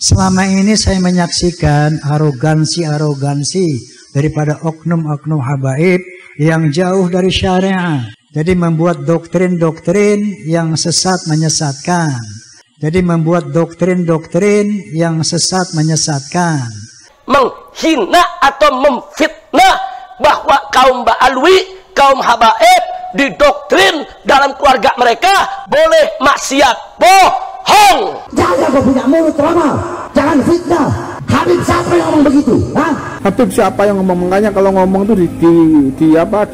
Selama ini saya menyaksikan arogansi daripada oknum-oknum habaib yang jauh dari syariah. Jadi membuat doktrin-doktrin yang sesat menyesatkan. Menghina atau memfitnah bahwa kaum Ba'alwi, kaum habaib didoktrin dalam keluarga mereka boleh maksiat. Bohong. Jaga kau punya mulut ramal, jangan fitnah. Habib siapa yang ngomong begitu? Habib siapa yang ngomong? Makanya kalau ngomong tuh dipilah,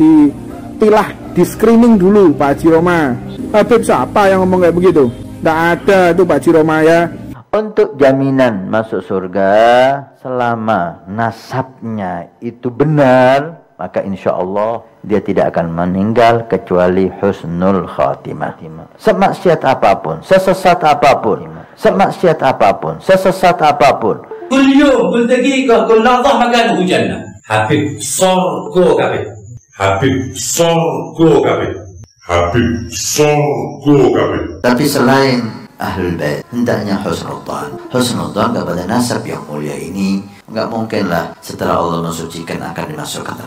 di screening dulu Pak Haji Roma. Habib siapa yang ngomong kayak begitu? Nggak ada tuh Pak Haji Roma ya. Untuk jaminan masuk surga selama nasabnya itu benar, maka insya Allah dia tidak akan meninggal kecuali husnul khatimah. Semaksiat apapun, sesesat apapun, Kul yawm, kul daqiqah, kul lahzah makanuhu jannah. Habib sorgo kabeh. Tapi selain Ahlul Bait, hendaknya husnudzan. Husnudzan kepada nasab yang mulia ini. Enggak mungkinlah setelah Allah mensucikan akan dimasukkan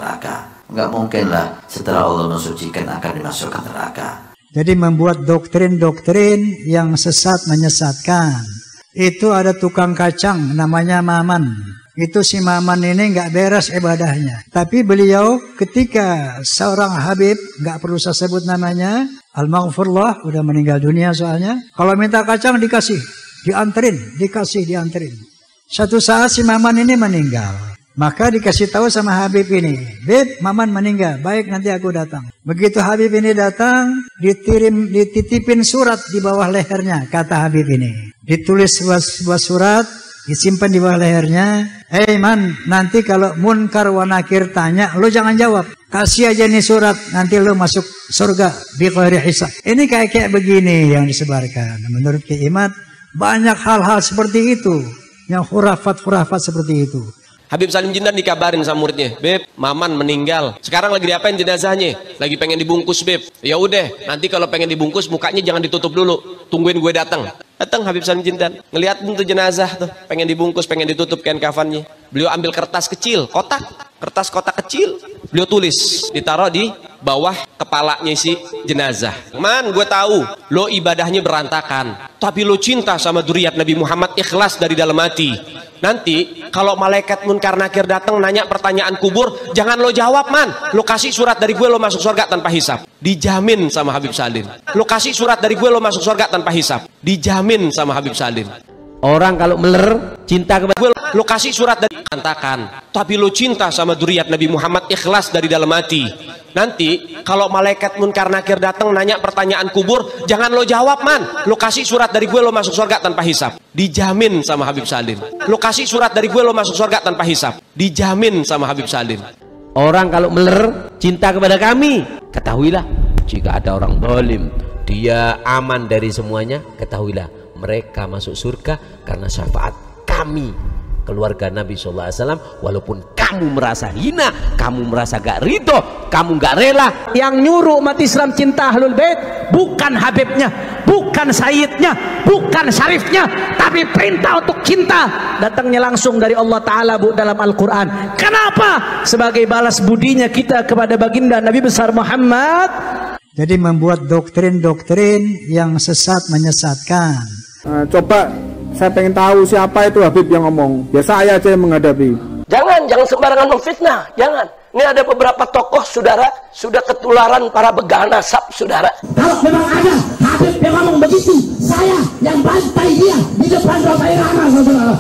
neraka. Jadi membuat doktrin-doktrin yang sesat menyesatkan. Itu ada tukang kacang namanya Maman. Itu si Maman ini nggak beres ibadahnya. Tapi beliau ketika seorang Habib, nggak perlu saya sebut namanya, Al-Maghfurlah, udah meninggal dunia soalnya. Kalau minta kacang dikasih, dianterin. Satu saat si Maman ini meninggal. Maka dikasih tahu sama Habib ini, Habib, Maman meninggal, baik nanti aku datang. Begitu Habib ini datang, dititipin surat di bawah lehernya, kata Habib ini. Ditulis sebuah surat, disimpan di bawah lehernya. Hei Man, nanti kalau Munkar wa Nakir tanya, lo jangan jawab. Kasih aja nih surat, nanti lo masuk surga bi ghairi hisab. Ini kayak begini yang disebarkan. Menurut Ki Imad, banyak hal-hal seperti itu, yang khurafat seperti itu. Habib Salim Jindan dikabarin sama muridnya, Beb, Maman meninggal. Sekarang lagi diapain jenazahnya? Lagi pengen dibungkus, Beb. Ya udah, nanti kalau pengen dibungkus mukanya jangan ditutup dulu. Tungguin gue datang. Datang Habib Salim Jindan, ngelihat tuh jenazah tuh, pengen dibungkus, pengen ditutup kain kafannya. Beliau ambil kertas kecil, kertas kotak kecil. Beliau tulis, ditaruh di bawah kepalanya si jenazah. Man, gue tahu lo ibadahnya berantakan, tapi lo cinta sama dzurriyyat Nabi Muhammad, ikhlas dari dalam hati. Nanti kalau malaikat Munkar Nakir datang nanya pertanyaan kubur, jangan lo jawab, Man. Lo kasih surat dari gue, lo masuk surga tanpa hisab. Dijamin sama Habib Salim. Lo kasih surat dari gue, lo masuk surga tanpa hisab. Dijamin sama Habib Salim. Orang kalau meler cinta kepada gue, lo kasih surat dari berantakan, tapi lo cinta sama dzurriyyat Nabi Muhammad, ikhlas dari dalam hati. Nanti kalau malaikat Munkar Nakir datang nanya pertanyaan kubur, jangan lo jawab, Man. Lo kasih surat dari gue, lo masuk surga tanpa hisab. Dijamin sama Habib Salim. Lo kasih surat dari gue, lo masuk surga tanpa hisab. Dijamin sama Habib Salim. Orang kalau meler cinta kepada kami, ketahuilah jika ada orang zalim, dia aman dari semuanya, ketahuilah mereka masuk surga karena syafaat kami, keluarga Nabi SAW. Walaupun kamu merasa hina, kamu merasa gak ridho, kamu gak rela. Yang nyuruh umat Islam cinta Ahlul Bait bukan Habibnya, bukan Sayyidnya, bukan Syarifnya, tapi perintah untuk cinta datangnya langsung dari Allah Ta'ala, Bu, dalam Al-Quran. Kenapa? Sebagai balas budinya kita kepada baginda Nabi besar Muhammad. Jadi membuat doktrin-doktrin yang sesat menyesatkan. Coba saya pengen tahu siapa itu Habib yang ngomong. Ya saya aja yang menghadapi. Jangan sembarangan memfitnah, jangan. Ini ada beberapa tokoh, saudara, sudah ketularan para begal nasab, saudara. Kalau memang ada Habib yang ngomong begitu, saya yang bantai dia di depan Bapak Irama, saudara.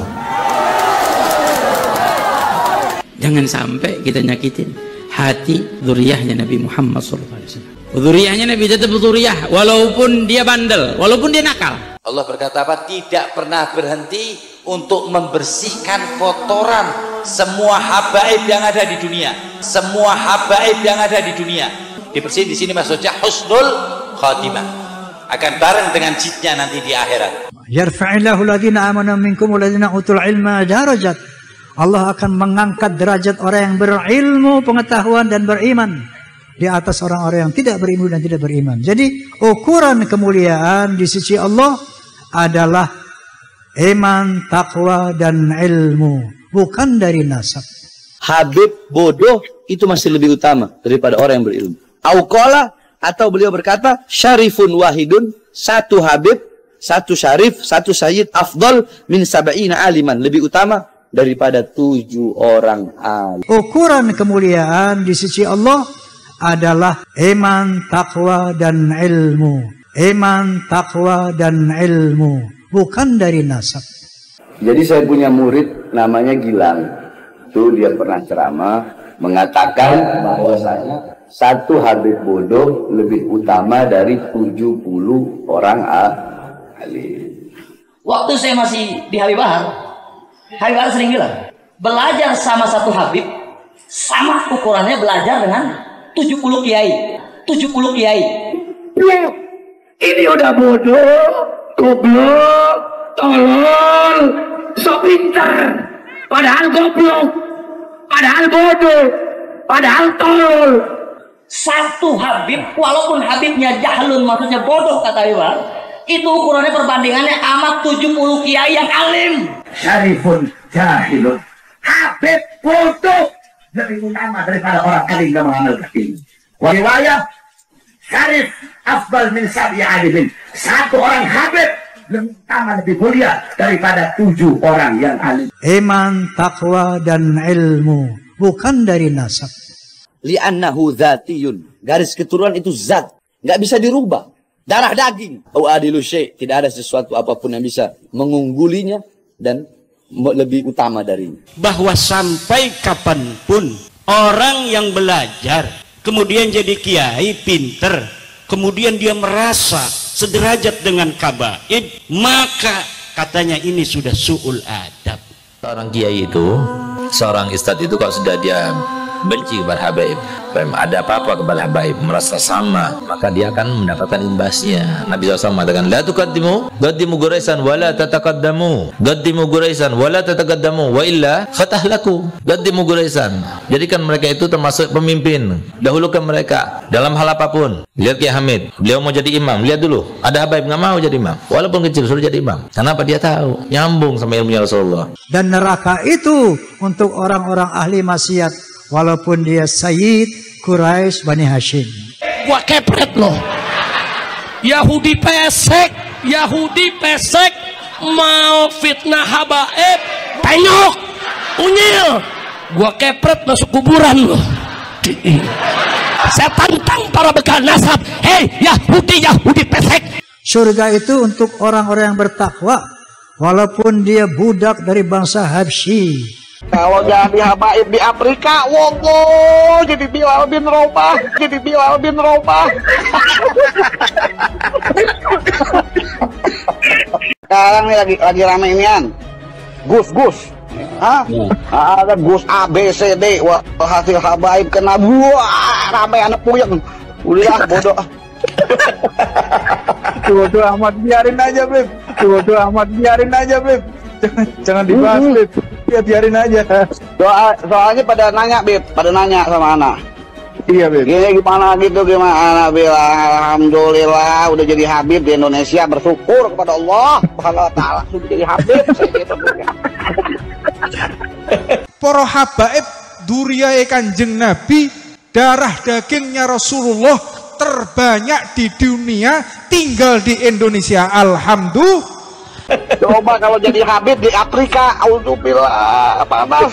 Jangan sampai kita nyakitin hati dzurriyyahnya Nabi Muhammad SAW. Dzurriyyahnya Nabi tetap dzurriyyah, walaupun dia bandel, walaupun dia nakal. Allah berkata apa? Tidak pernah berhenti untuk membersihkan kotoran semua habaib yang ada di dunia. Semua habaib yang ada di dunia dibersihin. Di sini maksudnya husnul khatimah, akan bareng dengan jidnya nanti di akhirat. Yarfa'illahu alladhina amanu minkum walladhina utul ilma darajat. Allah akan mengangkat derajat orang yang berilmu, pengetahuan dan beriman di atas orang-orang yang tidak berilmu dan tidak beriman. Jadi ukuran kemuliaan di sisi Allah adalah iman, takwa, dan ilmu, bukan dari nasab. Habib bodoh itu masih lebih utama daripada orang yang berilmu. Auqala, atau beliau berkata, syarifun wahidun, satu habib, satu syarif, satu sayyid, afdal min sab'ina aliman, lebih utama daripada 7 orang alim. Ukuran kemuliaan di sisi Allah adalah iman, takwa, dan ilmu. Iman, takwa, dan ilmu, bukan dari nasab. Jadi saya punya murid namanya Gilang. Itu dia pernah ceramah mengatakan bahwasanya satu habib bodoh lebih utama dari 70 orang alim. Waktu saya masih di Habib Bahar sering bilang, belajar sama satu habib sama ukurannya belajar dengan 70 kiai. 70 kiai. Ini udah bodoh, goblok, tolol, sok pinter, padahal goblok, padahal bodoh, padahal tolol. Satu habib, walaupun habibnya jahlun, maksudnya bodoh kata Iwan, itu ukurannya perbandingannya amat 70 kiai yang alim. Syarifun jahilun, habib bodoh lebih utama daripada orang alim yang mengambil ilmu. Riwayat syarif afdal min sab'i alimin, satu orang habib lebih utama, lebih mulia daripada 7 orang yang alim. Iman, takwa, dan ilmu, bukan dari nasab. Li'annahu dzatiyun, garis keturunan itu zat, nggak bisa dirubah. Darah daging. Au adilu syai', tidak ada sesuatu apapun yang bisa mengunggulinya dan lebih utama darinya. Bahwa sampai kapanpun orang yang belajar kemudian jadi kiai pinter, kemudian dia merasa sederajat dengan kabaid, maka katanya ini sudah su'ul adab. Seorang kiai itu, seorang ustadz itu kalau sudah dia benci kepada habaib, ada apa-apa kepada habaib, merasa sama, maka dia akan mendapatkan imbasnya. Nabi SAW mengatakan, la tuqaddimu Quraisan wa la tataqaddamu, qaddimu Quraisan wa la tataqaddamu, wa illa khatahlaku. Qaddimu Quraisan, jadikan mereka itu termasuk pemimpin, dahulukan mereka dalam hal apapun. Lihat Kiai Hamid, beliau mau jadi imam, lihat dulu, ada habaib nggak mau jadi imam, walaupun kecil suruh jadi imam. Kenapa? Dia tahu, nyambung sama ilmunya Rasulullah. Dan neraka itu untuk orang-orang ahli maksiat, walaupun dia Sayyid Quraisy Bani Hashim. Gua kepret loh. Yahudi pesek mau fitnah habaib, penyok, unyil. Gua kepret masuk kuburan loh. Saya tantang para bekal nasab. Hei Yahudi pesek. Surga itu untuk orang-orang yang bertakwa, walaupun dia budak dari bangsa Habsyi. Kalau jadi habaib di Afrika, wogo, jadi Bilal bin Rabah. Sekarang nih lagi rame inian, Gus. Ada Gus A, B, C, D. Wah, hasil habaib kena rame anak puyeng. Udah bodoh. Bodoh amat, biarin aja, Beb. Jangan dibahas, Beb. Ya biarin aja. Soalnya pada nanya, Beb, sama Ana. Iya, Beb. Gimana, Beb? Alhamdulillah udah jadi habib di Indonesia, bersyukur kepada Allah Subhanahu wa taala sudah jadi habib. Para habaib duriyae Kanjeng Nabi, darah dagingnya Rasulullah terbanyak di dunia, tinggal di Indonesia. Alhamdulillah. Coba kalau jadi habib di Afrika, auzubillah, panas.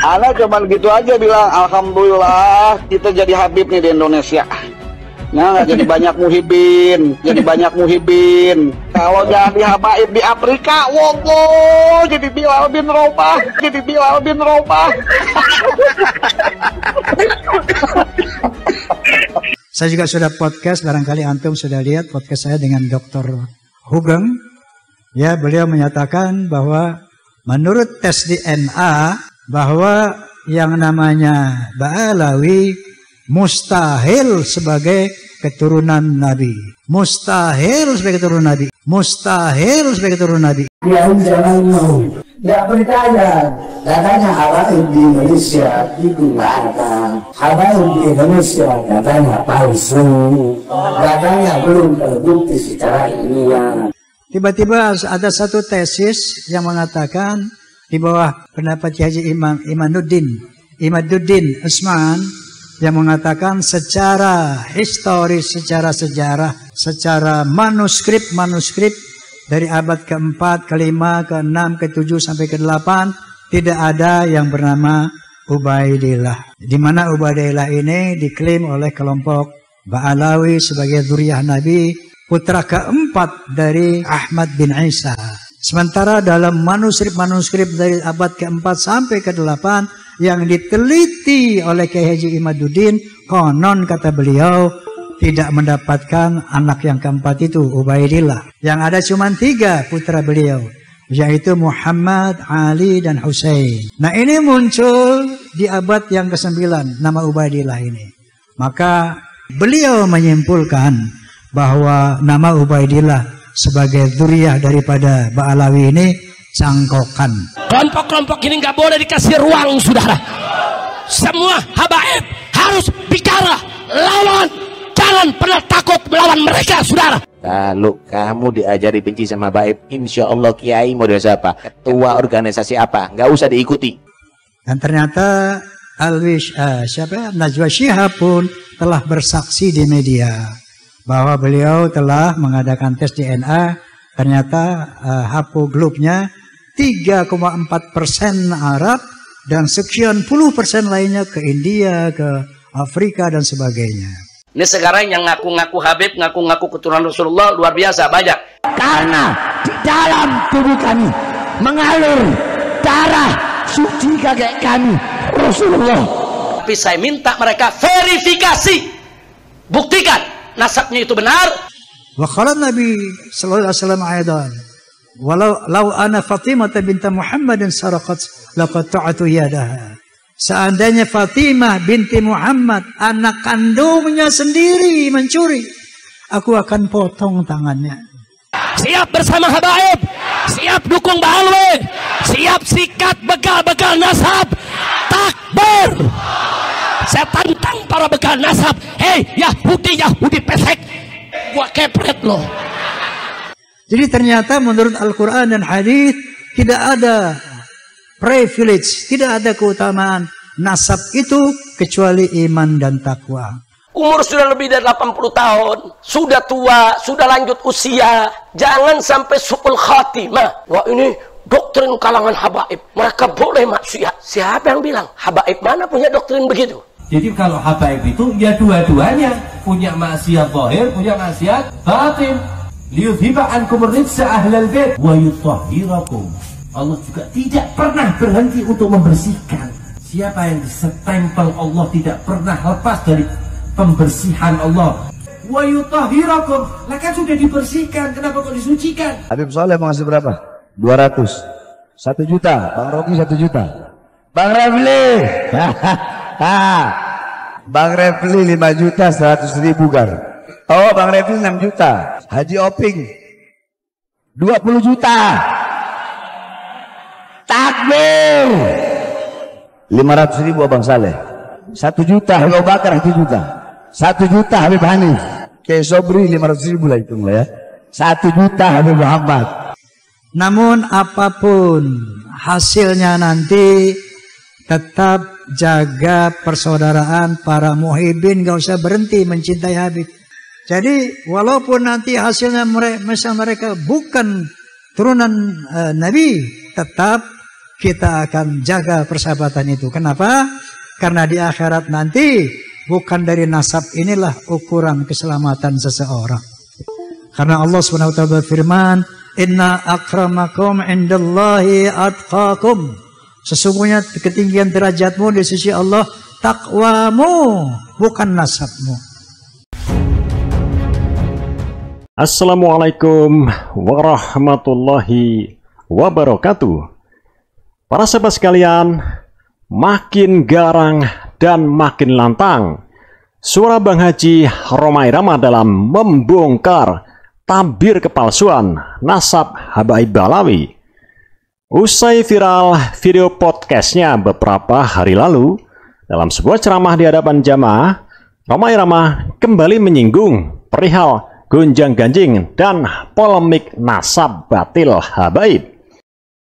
Ana cuman gitu aja bilang, alhamdulillah kita jadi habib nih di Indonesia. Nah, jadi banyak muhibin. Kalau jadi habaib di Afrika, wogo, jadi Bilal bin Rabah. Saya juga sudah podcast, barangkali antum sudah lihat podcast saya dengan Dr. Hugeng. Ya, beliau menyatakan bahwa menurut tes DNA bahwa yang namanya Ba'alawi mustahil sebagai keturunan Nabi. Mustahil sebagai keturunan Nabi. Nggak percaya. Katanya habaib di Indonesia itu nggak ada. Habaib di Indonesia katanya palsu. Katanya belum terbukti secara ilmiah. Tiba-tiba ada satu tesis yang mengatakan di bawah pendapat Haji Imaduddin Usman yang mengatakan secara historis, secara sejarah, secara manuskrip dari abad ke-4, ke-5, ke-6, ke-7 sampai ke-8 tidak ada yang bernama Ubaidillah. Di mana Ubaidillah ini diklaim oleh kelompok Ba'alawi sebagai zuriyah Nabi, putra keempat dari Ahmad bin Isa. Sementara dalam manuskrip dari abad ke-4 sampai ke-8 yang diteliti oleh Kiai Haji Imaduddin, konon kata beliau tidak mendapatkan anak yang keempat itu, Ubaidillah. Yang ada cuma 3 putra beliau, yaitu Muhammad, Ali, dan Husain. Nah ini muncul di abad yang ke-9, nama Ubaidillah ini. Maka beliau menyimpulkan bahwa nama Ubaidillah sebagai dzurriyyah daripada Ba'alawi ini cangkokan. Kelompok-kelompok ini nggak boleh dikasih ruang, saudara. Semua habaib harus bicara, lawan. Jangan pernah takut melawan mereka, saudara. Kalau kamu diajari benci sama habaib, insya Allah kiai model siapa, ketua organisasi apa, nggak usah diikuti. Dan ternyata Najwa Shihab pun telah bersaksi di media bahwa beliau telah mengadakan tes DNA. Ternyata haplogrup-nya 3,4% Arab dan sekian puluh persen lainnya ke India, ke Afrika dan sebagainya. Ini sekarang yang ngaku-ngaku Habib, ngaku-ngaku keturunan Rasulullah luar biasa banyak. Karena di dalam tubuh kami mengalir darah suci kakek kami Rasulullah. Tapi saya minta mereka verifikasi, buktikan nasabnya itu benar. Wa qala Nabi sallallahu alaihi wasallam aidan, walau ana Fatimah bint Muhammadin saraqat laqata'tu yadaha. Seandainya Fatimah binti Muhammad, anak kandungnya sendiri mencuri, aku akan potong tangannya. Siap bersama habaib, siap dukung Ba'alwi, siap sikat bekal-bekal nasab. Takbir. Saya tantang para bekal nasab. Hei Yahudi pesek, gua kepret loh. Jadi ternyata menurut Al-Quran dan Hadis tidak ada privilege, tidak ada keutamaan nasab itu kecuali iman dan takwa. Umur sudah lebih dari 80 tahun, sudah tua, sudah lanjut usia, jangan sampai su'ul khatimah. Wah ini doktrin kalangan habaib, mereka boleh maksiat. Siapa yang bilang? Habaib mana punya doktrin begitu? Jadi kalau habaib itu ya dua-duanya, punya maksiat zahir, punya maksiat batin. Liyudhiba ankum rijsa ahlal bait wa yutahhirakum. Allah juga tidak pernah berhenti untuk membersihkan. Siapa yang setempel Allah tidak pernah lepas dari pembersihan Allah. Wa yutahhirakum. Lah kan sudah dibersihkan, kenapa kok disucikan? Habib Soleh mau ngasih berapa? 200. 1 juta. Bang Rocky 1 juta. Bang Refli. Bang Refli 5 juta 100.000 gar. Oh, Bang Refli 6 juta. Haji Oping 20 juta. Takbir. 500.000 Abang Saleh. 1 juta Habib Bakar 1 juta. 1 juta Habib Hanif. Kayak Sobri 500.000 lah hitung lah ya. 1 juta Habib Muhammad. Namun apapun hasilnya nanti tetap jaga persaudaraan para muhibbin, gak usah berhenti mencintai Habib. Jadi walaupun nanti hasilnya mereka bukan turunan Nabi, tetap kita akan jaga persahabatan itu. Kenapa? Karena di akhirat nanti bukan dari nasab inilah ukuran keselamatan seseorang. Karena Allah SWT berfirman, Inna akramakum indallahi atqakum. Sesungguhnya ketinggian derajatmu di sisi Allah takwamu, bukan nasabmu. Assalamualaikum warahmatullahi wabarakatuh. Para sahabat sekalian, makin garang dan makin lantang suara Bang Haji Romai Rama dalam membongkar tabir kepalsuan nasab habaib Ba'alawi. Usai viral video podcastnya beberapa hari lalu, dalam sebuah ceramah di hadapan jamaah, Rhoma Irama kembali menyinggung perihal gonjang-ganjing dan polemik nasab batil habaib.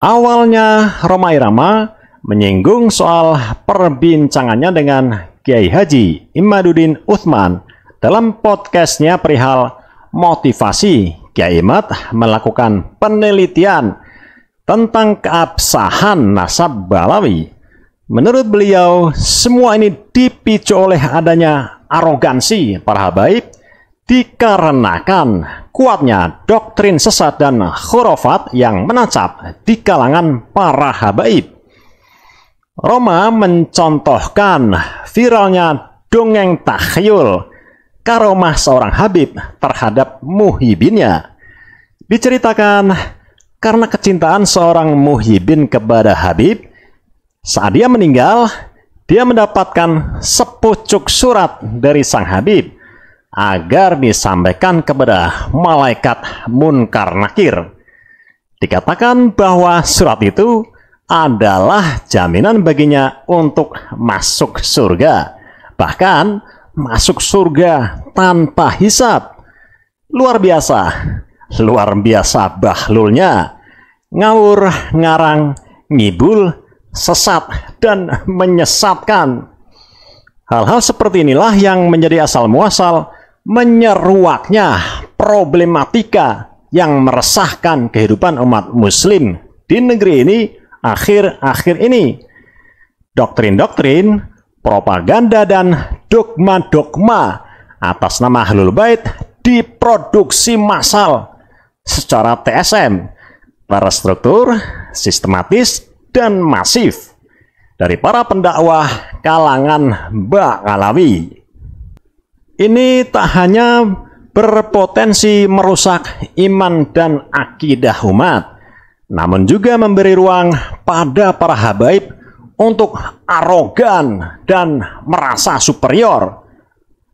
Awalnya Rhoma Irama menyinggung soal perbincangannya dengan Kiai Haji Imaduddin Utsman dalam podcastnya perihal motivasi Kiai Imad melakukan penelitian tentang keabsahan nasab Balawi. Menurut beliau, semua ini dipicu oleh adanya arogansi para habaib dikarenakan kuatnya doktrin sesat dan khurafat yang menancap di kalangan para habaib. Rhoma mencontohkan viralnya dongeng takhyul karomah seorang habib terhadap muhibinnya. Diceritakan karena kecintaan seorang muhibin kepada habib, saat dia meninggal, dia mendapatkan sepucuk surat dari sang habib agar disampaikan kepada malaikat Munkar Nakir. Dikatakan bahwa surat itu adalah jaminan baginya untuk masuk surga, bahkan masuk surga tanpa hisab. Luar biasa bahlulnya, ngawur, ngarang, ngibul, sesat, dan menyesatkan. Hal-hal seperti inilah yang menjadi asal muasal menyeruaknya problematika yang meresahkan kehidupan umat muslim di negeri ini akhir-akhir ini. Doktrin-doktrin, propaganda, dan dogma-dogma atas nama Ahlul Bait diproduksi massal secara TSM, terstruktur, sistematis, dan masif dari para pendakwah kalangan Ba'alawi. Ini tak hanya berpotensi merusak iman dan akidah umat, namun juga memberi ruang pada para habaib untuk arogan dan merasa superior.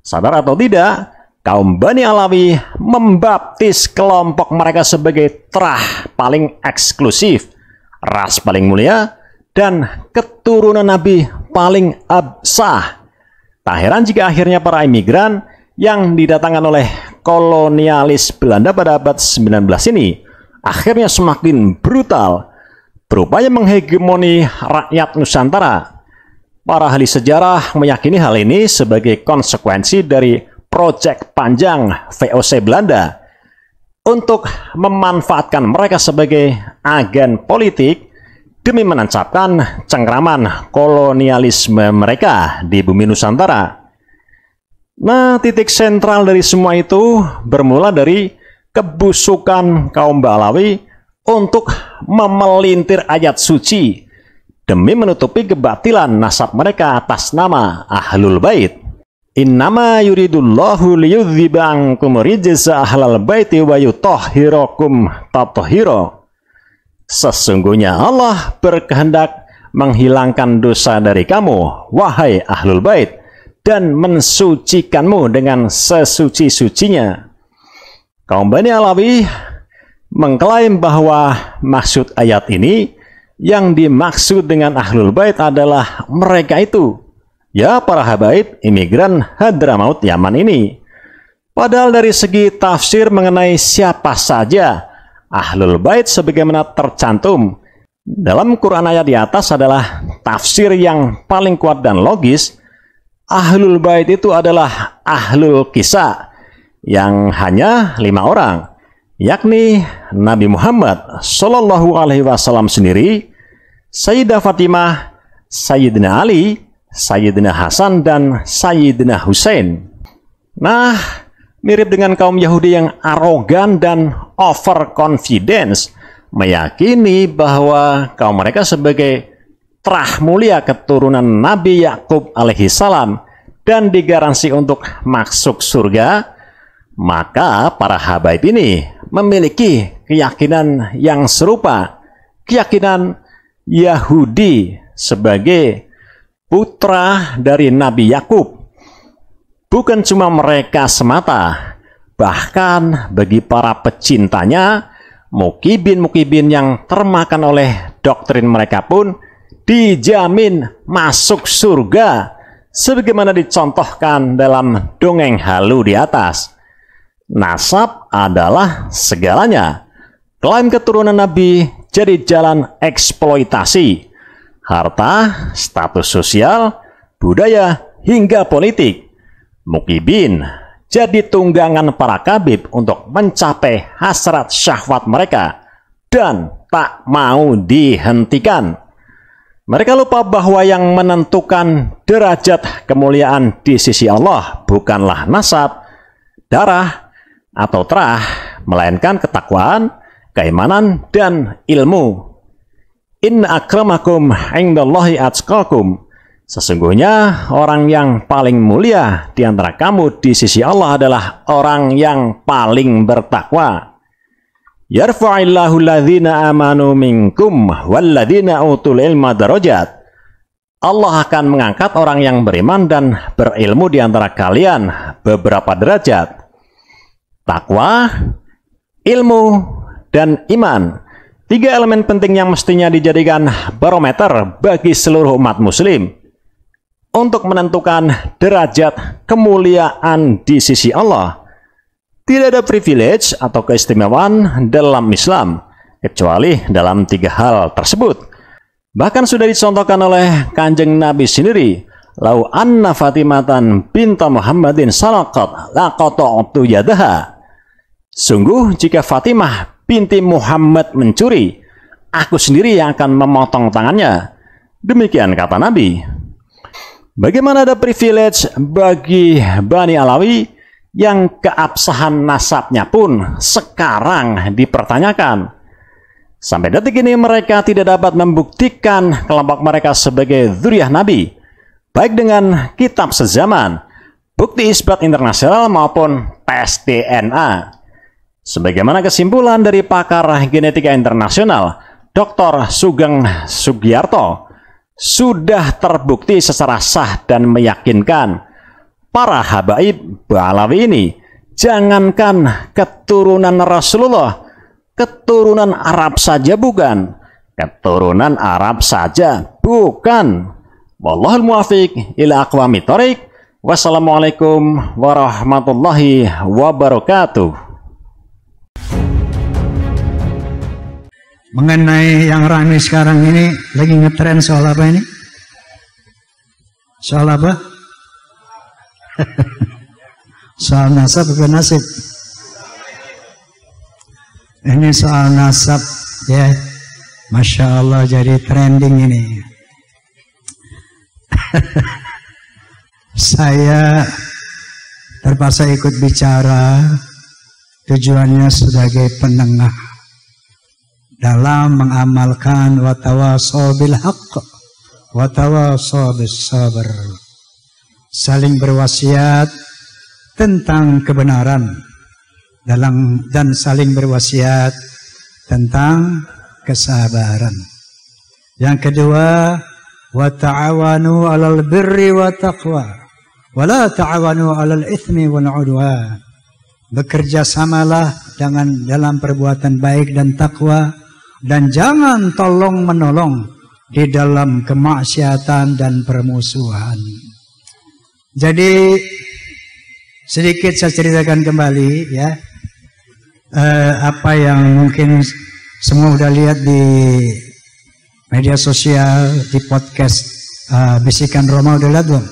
Sadar atau tidak, kaum Bani Alawi membaptis kelompok mereka sebagai terah paling eksklusif, ras paling mulia, dan keturunan Nabi paling absah. Tak heran jika akhirnya para imigran yang didatangkan oleh kolonialis Belanda pada abad 19 ini akhirnya semakin brutal, berupaya menghegemoni rakyat Nusantara. Para ahli sejarah meyakini hal ini sebagai konsekuensi dari proyek panjang VOC Belanda untuk memanfaatkan mereka sebagai agen politik demi menancapkan cengkraman kolonialisme mereka di bumi Nusantara. Nah, titik sentral dari semua itu bermula dari kebusukan kaum Ba'alawi untuk memelintir ayat suci demi menutupi kebatilan nasab mereka atas nama Ahlul Bait. Innama yuridullahu liyudhiba ankum rijsa ahlal baiti wa yutahhirakum tathhira. Sesungguhnya Allah berkehendak menghilangkan dosa dari kamu, wahai Ahlul Bait, dan mensucikanmu dengan sesuci-sucinya. Kaum Bani Alawi mengklaim bahwa maksud ayat ini, yang dimaksud dengan Ahlul Bait adalah mereka itu, ya para habaib imigran Hadramaut Yaman ini. Padahal dari segi tafsir mengenai siapa saja Ahlul Bait sebagaimana tercantum dalam Quran ayat di atas adalah tafsir yang paling kuat dan logis. Ahlul Bait itu adalah Ahlul Kisah yang hanya 5 orang, yakni Nabi Muhammad Shallallahu Alaihi Wasallam sendiri, Sayyidah Fatimah, Sayyidina Ali, Sayyidina Hasan, dan Sayyidina Husain. Nah, mirip dengan kaum Yahudi yang arogan dan overconfidence, meyakini bahwa kaum mereka sebagai terah mulia keturunan Nabi Yakub alaihi salam dan digaransi untuk masuk surga. Maka para habaib ini memiliki keyakinan yang serupa, keyakinan Yahudi sebagai putra dari Nabi Yakub. Bukan cuma mereka semata, bahkan bagi para pecintanya, mukibin-mukibin yang termakan oleh doktrin mereka pun dijamin masuk surga sebagaimana dicontohkan dalam dongeng halu di atas. Nasab adalah segalanya. Klaim keturunan Nabi jadi jalan eksploitasi harta, status sosial, budaya, hingga politik. Mukibin jadi tunggangan para kabib untuk mencapai hasrat syahwat mereka dan tak mau dihentikan. Mereka lupa bahwa yang menentukan derajat kemuliaan di sisi Allah bukanlah nasab, darah, atau terah, melainkan ketakwaan, keimanan, dan ilmu. Inna akramakum indallahi atqakum. Sesungguhnya orang yang paling mulia di antara kamu di sisi Allah adalah orang yang paling bertakwa. Yarfa'illahu alladhina amanu minkum walladhina utul ilma darajat. Allah akan mengangkat orang yang beriman dan berilmu di antara kalian beberapa derajat. Takwa, ilmu, dan iman. 3 elemen penting yang mestinya dijadikan barometer bagi seluruh umat muslim untuk menentukan derajat kemuliaan di sisi Allah. Tidak ada privilege atau keistimewaan dalam Islam kecuali dalam 3 hal tersebut. Bahkan sudah dicontohkan oleh Kanjeng Nabi sendiri. Lau anna Fatimatan binta Muhammadin salaqat laqata'tu yadaha. Sungguh jika Fatimah binti Muhammad mencuri, aku sendiri yang akan memotong tangannya. Demikian kata Nabi. Bagaimana ada privilege bagi Bani Alawi yang keabsahan nasabnya pun sekarang dipertanyakan. Sampai detik ini mereka tidak dapat membuktikan kelompok mereka sebagai dzurriyyah Nabi, baik dengan kitab sezaman, bukti isbat internasional maupun tes DNA. Sebagaimana kesimpulan dari pakar genetika internasional, Dr. Sugeng Sugiarto, sudah terbukti secara sah dan meyakinkan para habaib Ba'alawi ini jangankan keturunan Rasulullah, keturunan Arab saja bukan, keturunan Arab saja bukan. Wallahul muwaffiq ila aqwamit thoriq. Wassalamualaikum warahmatullahi wabarakatuh. Mengenai yang ramai sekarang ini lagi ngetren soal apa ini? Soal apa? Soal nasab atau nasib? Ini soal nasab ya. Masya Allah jadi trending ini. Saya terpaksa ikut bicara tujuannya sebagai penengah dalam mengamalkan watawasau bil haqq watawasau bis sabr, saling berwasiat tentang kebenaran dan saling berwasiat tentang kesabaran. Yang kedua, wa ta'awanu 'alal birri wa taqwa wa la ta'awanu 'alal itsmi wal 'udwan. Bekerja samalah dalam perbuatan baik dan takwa, dan jangan tolong menolong di dalam kemaksiatan dan permusuhan. Jadi sedikit saya ceritakan kembali ya, apa yang mungkin semua udah lihat di media sosial, di podcast Bisikan Roma, udah lihat belum?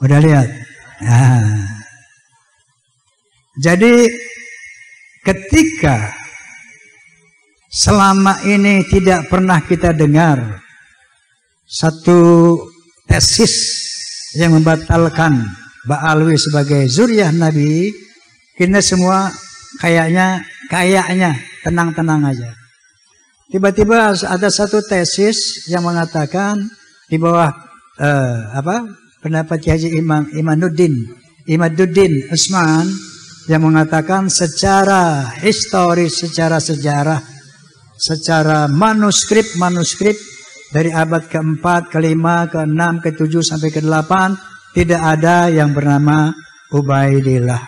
Udah lihat? Jadi ketika selama ini tidak pernah kita dengar satu tesis yang membatalkan Ba'alawi sebagai dzurriyyah Nabi, kita semua kayaknya tenang-tenang aja. Tiba-tiba ada satu tesis yang mengatakan di bawah pendapat Haji Imaduddin Usman yang mengatakan secara historis, secara sejarah, secara manuskrip dari abad ke-4, ke-5, ke-6, ke-7 sampai ke-8 tidak ada yang bernama Ubaidillah.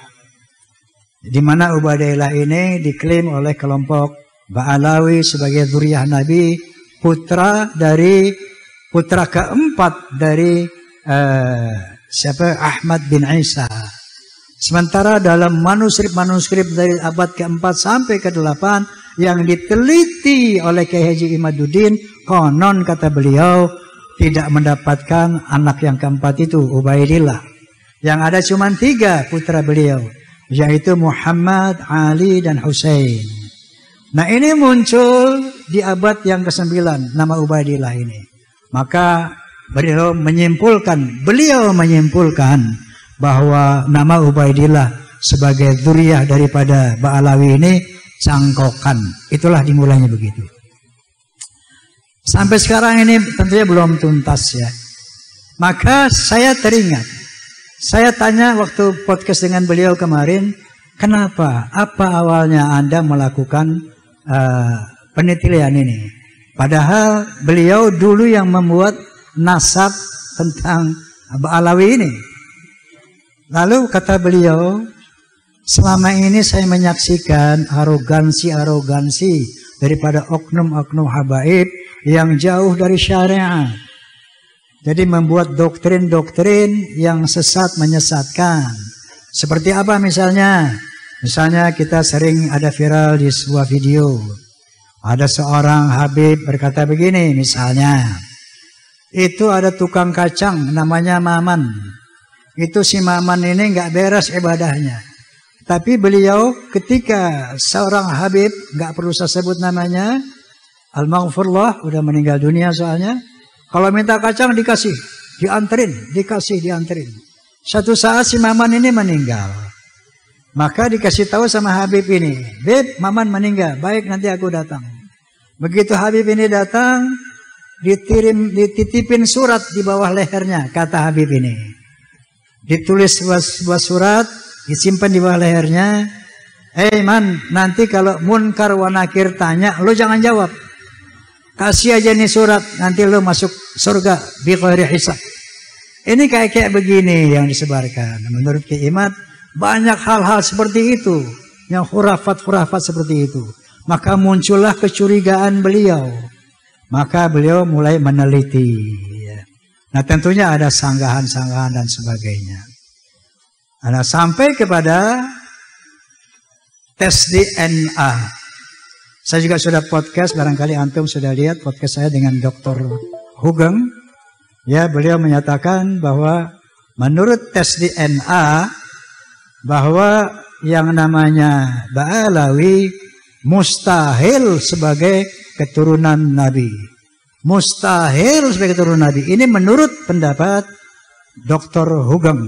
Di mana Ubaidillah ini diklaim oleh kelompok Ba'alawi sebagai dzurriyyah Nabi putra keempat dari Ahmad bin Isa. Sementara dalam manuskrip dari abad keempat sampai ke-8 yang diteliti oleh Kiai Haji Imaduddin, konon kata beliau tidak mendapatkan anak yang keempat itu, Ubaidillah. Yang ada cuma 3 putra beliau, yaitu Muhammad, Ali, dan Husain. Nah, ini muncul di abad yang ke-9 nama Ubaidillah ini. Maka beliau menyimpulkan bahwa nama Ubaidillah sebagai dzurriyyah daripada Ba'alawi ini cangkokan. Itulah dimulainya begitu. Sampai sekarang ini tentunya belum tuntas ya. Maka saya teringat, saya tanya waktu podcast dengan beliau kemarin, kenapa? Apa awalnya Anda melakukan penelitian ini? Padahal beliau dulu yang membuat nasab tentang Ba'alawi ini. Lalu kata beliau, selama ini saya menyaksikan arogansi daripada oknum-oknum habaib yang jauh dari syariat. Jadi membuat doktrin-doktrin yang sesat menyesatkan. Seperti apa misalnya? Misalnya kita sering ada viral di sebuah video. Ada seorang habib berkata begini misalnya. Itu ada tukang kacang namanya Maman. Itu si Maman ini nggak beres ibadahnya. Tapi beliau ketika seorang habib, nggak perlu saya sebut namanya, Al-Maghfurullah, udah meninggal dunia soalnya. Kalau minta kacang dikasih, dianterin. Satu saat si Maman ini meninggal. Maka dikasih tahu sama habib ini, Beb, Maman meninggal, baik nanti aku datang. Begitu habib ini datang, dititipin surat di bawah lehernya, kata habib ini. Ditulis sebuah surat, disimpan di bawah lehernya. Man, nanti kalau munkar wa nakir tanya, lo jangan jawab. Kasih aja nih surat, nanti lo masuk surga bi ghairi hisab. Ini kayak begini yang disebarkan. Menurut Kiai Imad, banyak hal-hal seperti itu, yang khurafat seperti itu. Maka muncullah kecurigaan beliau. Maka beliau mulai meneliti. Nah, tentunya ada sanggahan-sanggahan dan sebagainya. Nah, sampai kepada tes DNA. Saya juga sudah podcast, barangkali antum sudah lihat podcast saya dengan Dr. Hugeng. Ya, beliau menyatakan bahwa menurut tes DNA bahwa yang namanya Ba'alawi mustahil sebagai keturunan Nabi. Mustahil sebagai keturunan Nabi. Ini menurut pendapat Dr. Hugeng.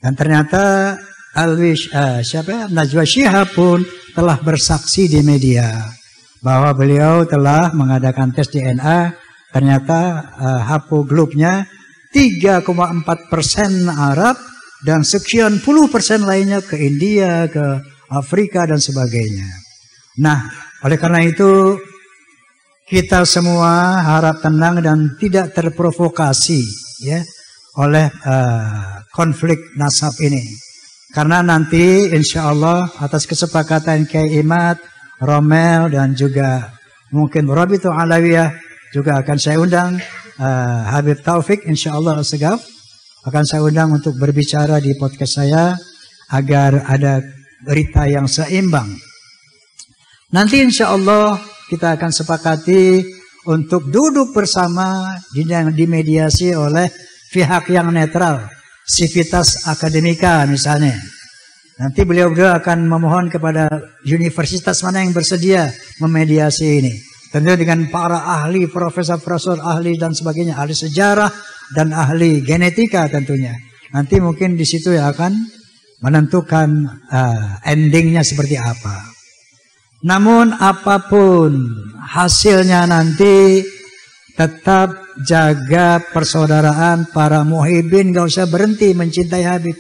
Dan ternyata Najwa Shihab pun telah bersaksi di media bahwa beliau telah mengadakan tes DNA. Ternyata haploglutnya 3,4% Arab dan sekian puluh persen lainnya ke India, ke Afrika dan sebagainya. Nah, oleh karena itu kita semua harap tenang dan tidak terprovokasi ya oleh konflik nasab ini. Karena nanti insya Allah atas kesepakatan Kiai Imad, Romel dan juga mungkin Rabitul Alawiyah juga akan saya undang Habib Taufik insya Allah Al-Segaf akan saya undang untuk berbicara di podcast saya agar ada berita yang seimbang. Nanti insya Allah kita akan sepakati untuk duduk bersama dimediasi oleh pihak yang netral, Civitas Akademika misalnya. Nanti beliau akan memohon kepada universitas mana yang bersedia memediasi ini. Tentu dengan para ahli, profesor ahli dan sebagainya, ahli sejarah dan ahli genetika tentunya. Nanti mungkin di situ ya akan menentukan endingnya seperti apa. Namun apapun hasilnya nanti tetap jaga persaudaraan para muhibin, gak usah berhenti mencintai Habib.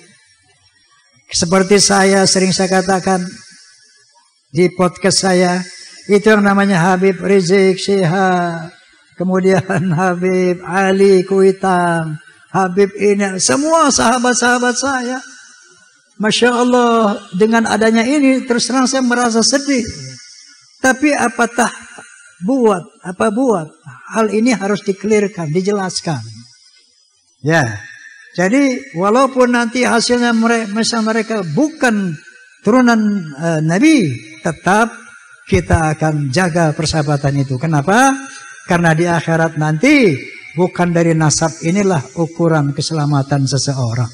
Seperti sering saya katakan di podcast saya, itu yang namanya Habib Rizik Syihab, kemudian Habib Ali Kuitang, Habib ini, semua sahabat-sahabat saya. Masya Allah, dengan adanya ini terus terang saya merasa sedih. Tapi apatah buat, hal ini harus dikelirkan, dijelaskan. Ya, jadi walaupun nanti hasilnya mereka bukan turunan Nabi, tetap kita akan jaga persahabatan itu. Kenapa? Karena di akhirat nanti bukan dari nasab inilah ukuran keselamatan seseorang.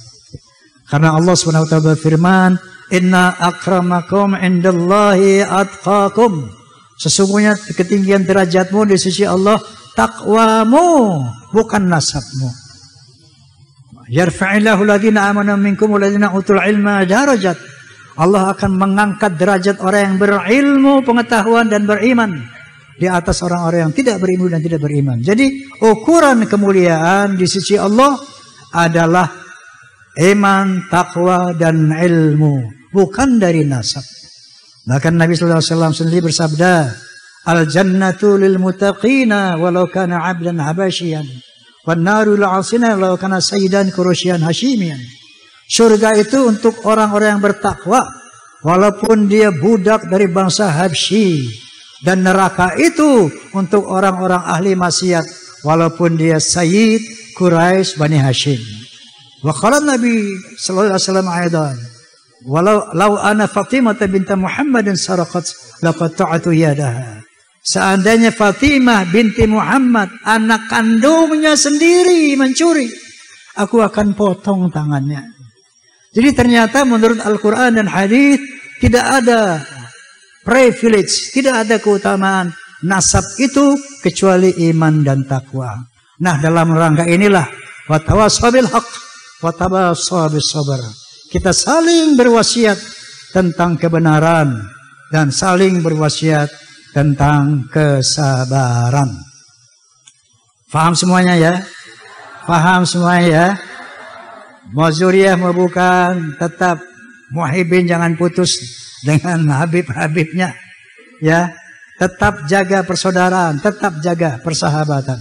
Karena Allah SWT berfirman, Inna akramakum indallahi atqakum. Sesungguhnya ketinggian derajatmu di sisi Allah takwamu, bukan nasabmu. Yarfa'illahu alladhina amanu minkum walladhina utul ilma darajat. Allah akan mengangkat derajat orang yang berilmu, pengetahuan dan beriman di atas orang-orang yang tidak berilmu dan tidak beriman. Jadi ukuran kemuliaan di sisi Allah adalah iman, takwa dan ilmu, bukan dari nasab. Bahkan Nabi SAW sendiri bersabda, Al-jannatu lil muttaqina walau kana 'abdan habasyian, wan naru lil 'asina walau kana sayyidan quraisyan hashimian. Surga itu untuk orang-orang yang bertakwa walaupun dia budak dari bangsa Habsyi, dan neraka itu untuk orang-orang ahli maksiat walaupun dia sayyid Quraisy Bani Hashim. Wa qala Nabi sallallahu alaihi wasallam aidan, walau law ana Fatimah binti Muhammadin saraqat laqata'tu yadaha. Seandainya Fatimah binti Muhammad, anak kandungnya sendiri mencuri, aku akan potong tangannya. Jadi ternyata menurut Al-Quran dan hadis tidak ada privilege, tidak ada keutamaan nasab itu kecuali iman dan takwa. Nah, dalam rangka inilah watawassaw bil haqq watawassaw bis sabr. Kita saling berwasiat tentang kebenaran dan saling berwasiat tentang kesabaran. Faham semuanya ya? Faham semuanya ya? Mau zuriyah mau bukan, tetap muhibbin jangan putus dengan habib-habibnya. Ya, tetap jaga persaudaraan, tetap jaga persahabatan.